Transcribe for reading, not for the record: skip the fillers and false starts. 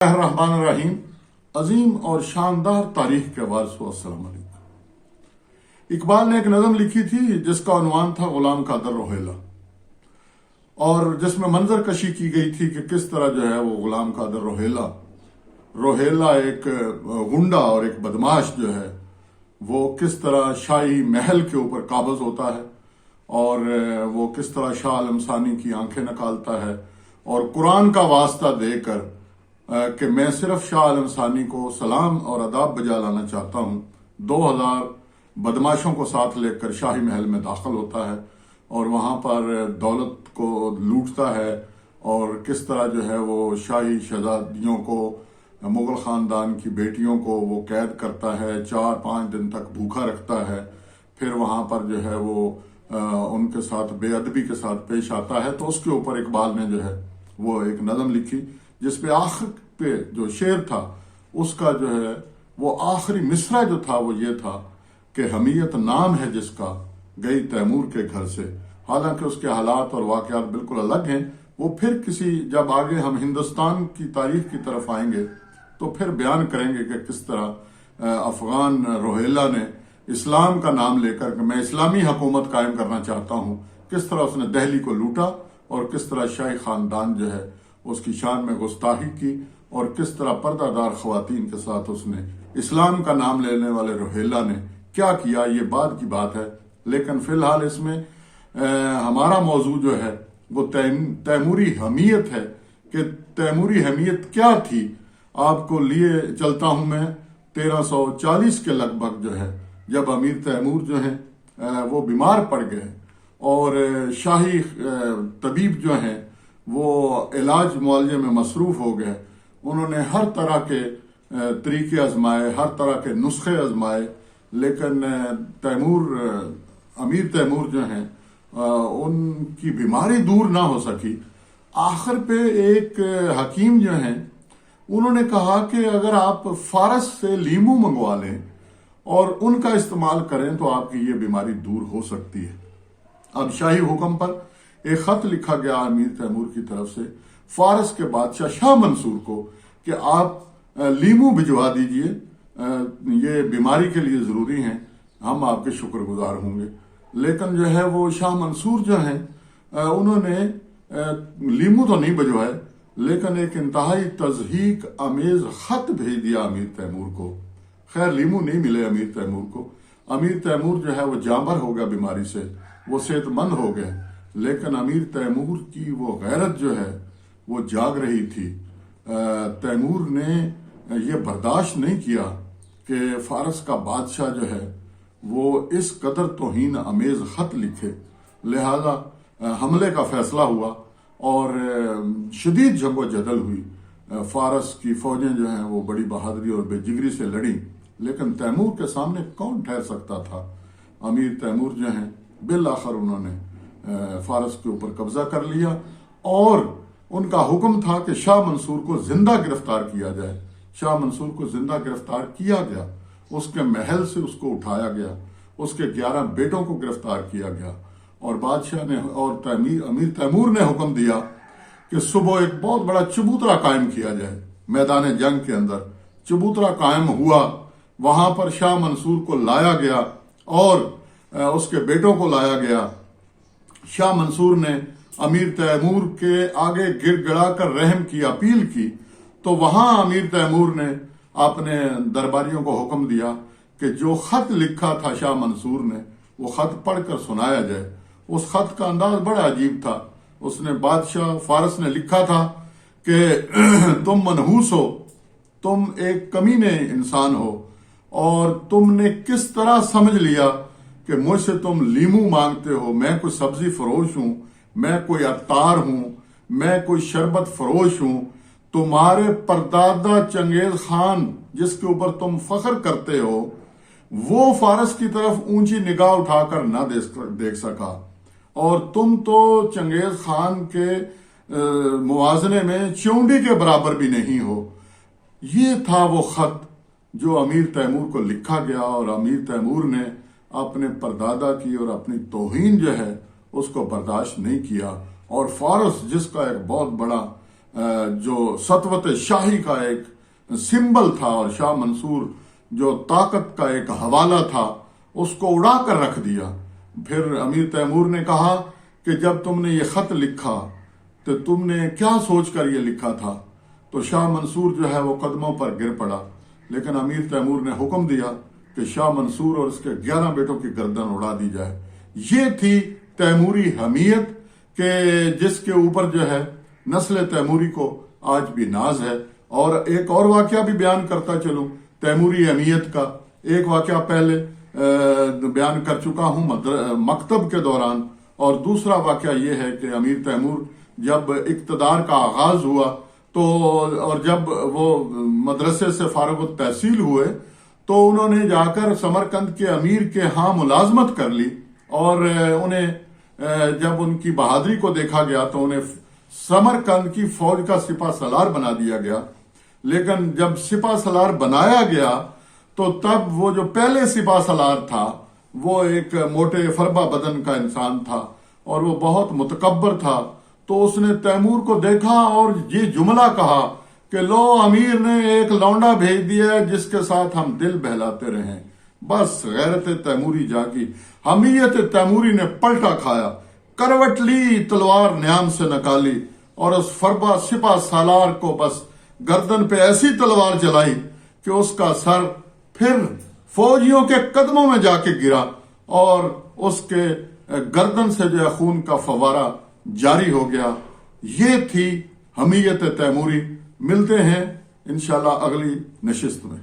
الرحمن الرحیم۔ عظیم اور شاندار تاریخ کے وارثوں السلام علیکم۔ اقبال نے ایک نظم لکھی تھی جس کا عنوان تھا غلام قادر روہیلا، اور جس میں منظر کشی کی گئی تھی کہ کس طرح جو ہے وہ غلام قادر روہیلا ایک غنڈہ اور ایک بدماش جو ہے وہ کس طرح شاہی محل کے اوپر قابض ہوتا ہے، اور وہ کس طرح شاہ عالم ثانی کی آنکھیں نکالتا ہے، اور قرآن کا واسطہ دے کر کہ میں صرف شاہ عالم ثانی کو سلام اور آداب بجا لانا چاہتا ہوں، 2000 بدماشوں کو ساتھ لے کر شاہی محل میں داخل ہوتا ہے اور وہاں پر دولت کو لوٹتا ہے، اور کس طرح جو ہے وہ شاہی شہزادیوں کو، مغل خاندان کی بیٹیوں کو وہ قید کرتا ہے، 4-5 دن تک بھوکا رکھتا ہے، پھر وہاں پر جو ہے وہ ان کے ساتھ بے ادبی کے ساتھ پیش آتا ہے۔ تو اس کے اوپر اقبال نے جو ہے وہ ایک نظم لکھی جس پہ آخر پہ جو شعر تھا اس کا جو ہے وہ آخری مصرع جو تھا وہ یہ تھا کہ حمیت نام ہے جس کا گئی تیمور کے گھر سے۔ حالانکہ اس کے حالات اور واقعات بالکل الگ ہیں، وہ پھر جب آگے ہم ہندوستان کی تاریخ کی طرف آئیں گے تو پھر بیان کریں گے کہ کس طرح افغان روہیلا نے اسلام کا نام لے کر کہ میں اسلامی حکومت قائم کرنا چاہتا ہوں، کس طرح اس نے دہلی کو لوٹا، اور کس طرح شاہی خاندان جو ہے اس کی شان میں گستاخی کی، اور کس طرح پردہ دار خواتین کے ساتھ اس نے اسلام کا نام لینے والے روہیلا نے کیا کیا، یہ بعد کی بات ہے۔ لیکن فی الحال اس میں ہمارا موضوع جو ہے وہ تیموری حمیت ہے کہ تیموری حمیت کیا تھی۔ آپ کو لیے چلتا ہوں میں 1340 کے لگ بھگ جو ہے جب امیر تیمور جو ہیں وہ بیمار پڑ گئے، اور شاہی طبیب جو ہیں وہ علاج معالجے میں مصروف ہو گئے، انہوں نے ہر طرح کے طریقے آزمائے، ہر طرح کے نسخے آزمائے، لیکن امیر تیمور جو ہیں ان کی بیماری دور نہ ہو سکی۔ آخر پہ ایک حکیم جو ہیں انہوں نے کہا کہ اگر آپ فارس سے لیمو منگوا لیں اور ان کا استعمال کریں تو آپ کی یہ بیماری دور ہو سکتی ہے۔ اب شاہی حکم پر ایک خط لکھا گیا امیر تیمور کی طرف سے فارس کے بادشاہ شاہ منصور کو کہ آپ لیمو بھجوا دیجئے، یہ بیماری کے لیے ضروری ہیں، ہم آپ کے شکر گزار ہوں گے۔ لیکن جو ہے وہ شاہ منصور جو ہیں انہوں نے لیمو تو نہیں بھجوائے، لیکن ایک انتہائی تضحیک آمیز خط بھیج دیا امیر تیمور کو۔ خیر لیمو نہیں ملے امیر تیمور کو، امیر تیمور جو ہے وہ جامر ہو گیا بیماری سے، وہ صحت مند ہو گئے، لیکن امیر تیمور کی وہ غیرت جو ہے وہ جاگ رہی تھی۔ تیمور نے یہ برداشت نہیں کیا کہ فارس کا بادشاہ جو ہے وہ اس قدر توہین امیز خط لکھے، لہذا حملے کا فیصلہ ہوا اور شدید جنگ و جدل ہوئی۔ فارس کی فوجیں جو ہیں وہ بڑی بہادری اور بے جگری سے لڑیں، لیکن تیمور کے سامنے کون ٹھہر سکتا تھا۔ امیر تیمور جو ہیں بالآخر انہوں نے فارس کے اوپر قبضہ کر لیا، اور ان کا حکم تھا کہ شاہ منصور کو زندہ گرفتار کیا جائے۔ شاہ منصور کو زندہ گرفتار کیا گیا، اس کے محل سے اس کو اٹھایا گیا، اس کے 11 بیٹوں کو گرفتار کیا گیا، اور بادشاہ نے اور امیر تیمور نے حکم دیا کہ صبح ایک بہت بڑا چبوترا قائم کیا جائے۔ میدان جنگ کے اندر چبوترا قائم ہوا، وہاں پر شاہ منصور کو لایا گیا اور اس کے بیٹوں کو لایا گیا۔ شاہ منصور نے امیر تیمور کے آگے گر گڑا کر رحم کی اپیل کی، تو وہاں امیر تیمور نے اپنے درباریوں کو حکم دیا کہ جو خط لکھا تھا شاہ منصور نے وہ خط پڑھ کر سنایا جائے۔ اس خط کا انداز بڑا عجیب تھا۔ اس نے بادشاہ فارس نے لکھا تھا کہ تم منحوس ہو، تم ایک کمینے انسان ہو، اور تم نے کس طرح سمجھ لیا کہ مجھ سے تم لیمو مانگتے ہو۔ میں کوئی سبزی فروش ہوں، میں کوئی عطار ہوں، میں کوئی شربت فروش ہوں۔ تمہارے پردادا چنگیز خان جس کے اوپر تم فخر کرتے ہو وہ فارس کی طرف اونچی نگاہ اٹھا کر نہ دیکھ سکا، اور تم تو چنگیز خان کے موازنے میں چونڈی کے برابر بھی نہیں ہو۔ یہ تھا وہ خط جو امیر تیمور کو لکھا گیا، اور امیر تیمور نے اپنے پردادا کی اور اپنی توہین جو ہے اس کو برداشت نہیں کیا، اور فارس جس کا ایک بہت بڑا جو سطوت شاہی کا ایک سمبل تھا اور شاہ منصور جو طاقت کا ایک حوالہ تھا اس کو اڑا کر رکھ دیا۔ پھر امیر تیمور نے کہا کہ جب تم نے یہ خط لکھا تو تم نے کیا سوچ کر یہ لکھا تھا؟ تو شاہ منصور جو ہے وہ قدموں پر گر پڑا، لیکن امیر تیمور نے حکم دیا کہ شاہ منصور اور اس کے 11 بیٹوں کی گردن اڑا دی جائے۔ یہ تھی تیموری حمیت کہ جس کے اوپر جو ہے نسل تیموری کو آج بھی ناز ہے۔ اور ایک اور واقعہ بھی بیان کرتا چلوں تیموری حمیت کا۔ ایک واقعہ پہلے بیان کر چکا ہوں مکتب کے دوران، اور دوسرا واقعہ یہ ہے کہ امیر تیمور جب اقتدار کا آغاز ہوا تو اور جب وہ مدرسے سے فارغ التحصیل ہوئے تو انہوں نے جا کر سمرقند کے امیر کے ہاں ملازمت کر لی، اور انہیں جب ان کی بہادری کو دیکھا گیا تو انہیں سمرقند کی فوج کا سپہ سالار بنا دیا گیا۔ لیکن جب سپہ سالار بنایا گیا تو تب وہ جو پہلے سپہ سالار تھا وہ ایک موٹے فربا بدن کا انسان تھا اور وہ بہت متکبر تھا۔ تو اس نے تیمور کو دیکھا اور یہ جملہ کہا کہ لو امیر نے ایک لونڈا بھیج دیا ہے جس کے ساتھ ہم دل بہلاتے رہیں۔ بس غیرت تیموری جاگی، حمیت تیموری نے پلٹا کھایا، کروٹ لی، تلوار نیام سے نکالی اور اس فربا سپہ سالار کو بس گردن پہ ایسی تلوار چلائی کہ اس کا سر پھر فوجیوں کے قدموں میں جا کے گرا اور اس کے گردن سے جو ہے خون کا فوارہ جاری ہو گیا۔ یہ تھی حمیت تیموری۔ ملتے ہیں انشاءاللہ اگلی نشست میں۔